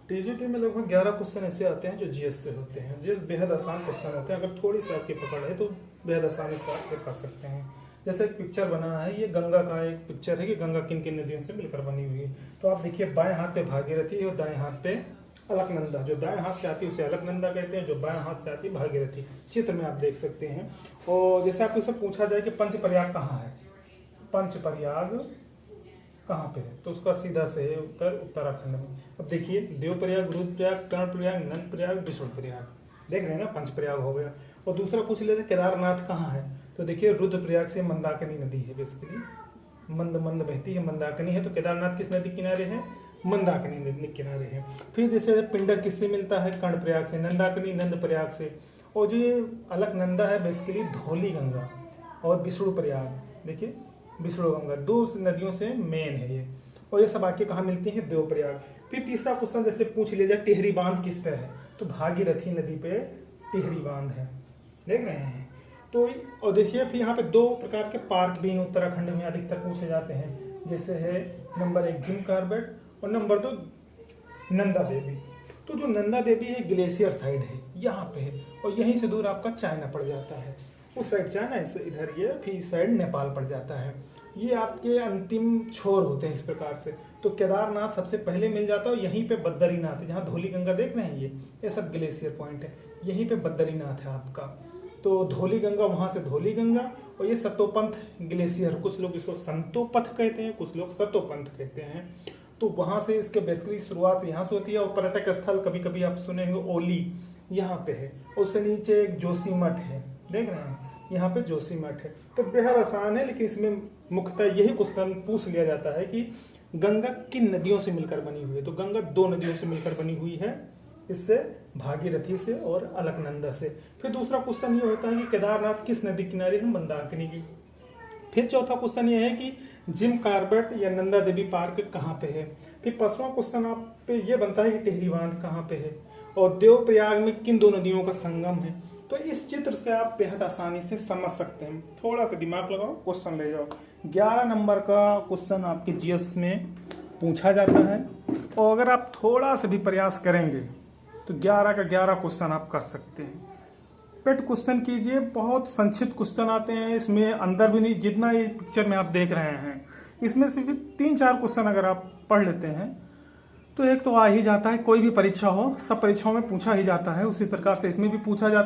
TGT में लगभग 11 question ऐसे आते हैं जो जीएस से होते हैं। जीएस बेहद आसान क्वेश्चन होते हैं, अगर थोड़ी सी आपकी पकड़ है तो बेहद आसानी से आप कर सकते हैं। जैसे एक पिक्चर बना है, ये गंगा का एक पिक्चर है कि गंगा किन किन नदियों से मिलकर बनी हुई है। तो आप देखिए, बाएं हाथ पे भागीरथी और दाएं हाथ पे अलकनंदा। जो दाएं हाथ से आती है उसे अलकनंदा कहते हैं, जो बाएं हाथ से आती है भागीरथी। चित्र में आप देख सकते हैं। और जैसे आपको सब पूछा जाए कि पंचप्रयाग कहाँ है, पंचप्रयाग कहाँ पे है, तो उसका सीधा से है उत्तर उत्तराखंड में। अब देखिए, देवप्रयाग, रुद्रप्रयाग, कर्णप्रयाग, नंदप्रयाग, विष्णुप्रयाग, देख रहे हैं ना, पंचप्रयाग हो गया। और दूसरा पूछ लेते केदारनाथ कहाँ है, तो देखिए रुद्रप्रयाग से मंदाकिनी नदी है, बेसिकली मंद मंद बहती है, मंदाकिनी है। तो केदारनाथ किस नदी किनारे है, मंदाकिनी नदी किनारे है। फिर जैसे पिंडर किससे मिलता है, कर्णप्रयाग से, नंदाकिनी नंदप्रयाग से। और जो ये अलकनंदा है बेसिकली धौली गंगा और विष्णुप्रयाग, देखिए विष्णु गंगा, दो नदियों से मेन है ये। और ये सब आके कहाँ मिलती है, देवप्रयाग। फिर तीसरा क्वेश्चन जैसे पूछ लिया जाए टिहरी बांध किस पे है, तो भागीरथी नदी पे टिहरी बांध है, देख रहे हैं। तो और देखिए, फिर यहाँ पे दो प्रकार के पार्क भी उत्तराखंड में अधिकतर पूछे जाते हैं। जैसे है नंबर 1 जिम कॉर्बेट और नंबर 2 नंदा देवी। तो जो नंदा देवी है ग्लेशियर साइड है, यहाँ पे है, और यहीं से दूर आपका चाइना पड़ जाता है। उस साइड चाइना, इधर ये, फिर इस साइड नेपाल पड़ जाता है। ये आपके अंतिम छोर होते हैं इस प्रकार से। तो केदारनाथ सबसे पहले मिल जाता है, यहीं पे बद्रीनाथ है, जहाँ धौली गंगा देख रहे हैं, ये सब ग्लेशियर पॉइंट है। यहीं पे बद्रीनाथ है आपका। तो धौली गंगा, वहां से धौली गंगा, और ये सतोपंथ ग्लेशियर, कुछ लोग इसको संतोपथ कहते हैं, कुछ लोग सतोपंथ कहते हैं। तो वहां से इसके बेसिकली शुरुआत यहाँ से होती है। और पर्यटक स्थल कभी कभी आप सुनेंगे ओली, यहाँ पे है। उससे नीचे एक जोशीमठ है, देख रहे हैं, यहाँ पे जोशीमठ है। तो बेहद आसान है, लेकिन इसमें मुख्यतः यही क्वेश्चन पूछ लिया जाता है कि गंगा किन नदियों से मिलकर बनी हुई है। तो गंगा 2 नदियों से मिलकर बनी हुई है, इससे भागीरथी से और अलकनंदा से। फिर दूसरा क्वेश्चन ये होता है कि केदारनाथ किस नदी किनारे है, मंदाकिनी की। फिर चौथा क्वेश्चन ये है कि जिम कॉर्बेट या नंदा देवी पार्क कहाँ पे है। फिर 5वां क्वेश्चन आप पे ये बनता है कि टिहरी बांध कहाँ पे है, और देवप्रयाग में किन 2 नदियों का संगम है। तो इस चित्र से आप बेहद आसानी से समझ सकते हैं। थोड़ा सा दिमाग लगाओ, क्वेश्चन ले जाओ। 11 नंबर का क्वेश्चन आपके जीएस में पूछा जाता है, और अगर आप थोड़ा सा भी प्रयास करेंगे तो 11 का 11 क्वेश्चन आप कर सकते हैं। पेट क्वेश्चन कीजिए, बहुत संक्षिप्त क्वेश्चन आते हैं इसमें, अंदर भी नहीं, जितना ये पिक्चर में आप देख रहे हैं इसमें से भी 3-4 क्वेश्चन अगर आप पढ़ लेते हैं तो एक तो आ ही जाता है। कोई भी परीक्षा हो, सब परीक्षाओं में पूछा ही जाता है, उसी प्रकार से इसमें भी पूछा जाता है।